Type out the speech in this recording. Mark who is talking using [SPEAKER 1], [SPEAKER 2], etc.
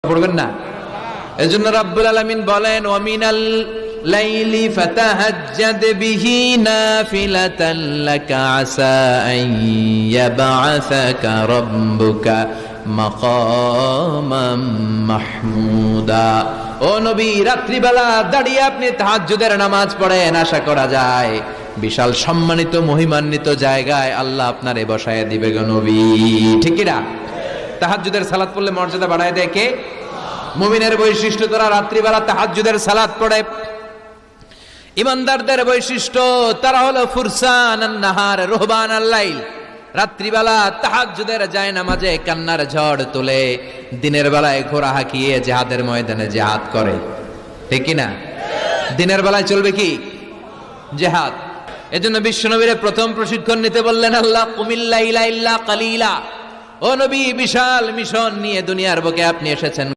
[SPEAKER 1] পড়বেন না। এজন্য রাব্বুল আলামিন বলেন ওয়ামিনাল লাইলি ফাতাহাজ্জাদ বিহি নাফিলাতান লাকা আসা আন ইয়াবআসাকা রাব্বুকা মাকামাম মাহমুদা। ও নবী, রাত্রিবেলা দাঁড়িয়ে আপনি তাহাজ্জুদের নামাজ পড়েন, আশা করা যায় বিশাল সম্মানিত মহিমান্বিত জায়গায় আল্লাহ আপনারে বসায় দিবে গো নবী। ঠিক কি না? তাহাজ্জুদের সালাত পড়লে মর্যাদা বাড়ায় দেয় কে? মুমিনের বৈশিষ্ট্য, তারা রাত্রিবেলা তাহাজ্জুদের সালাত পড়ে। ইমানদারদের বৈশিষ্ট্য, তারা হলো ফুরসান আন-নাহার রুহবান আল-লাইল। রাত্রিবেলা তাহাজ্জুদের যায় নামাজে কান্নার ঝড় তুলে, দিনের বেলায় ঘোড়া হাঁকিয়ে জিহাদের ময়দানে জিহাদ করে। ঠিক কি না? দিনের বেলায় চলবে কি? জিহাদ। এজন্য বিশ্বনবীর প্রথম প্রশিক্ষণ নিতে বললেন আল্লাহ, কুমিল লাইলা ইল্লা কালিলা। ও নবী, বিশাল মিশন নিয়ে দুনিয়ার বুকে আপনি এসেছেন।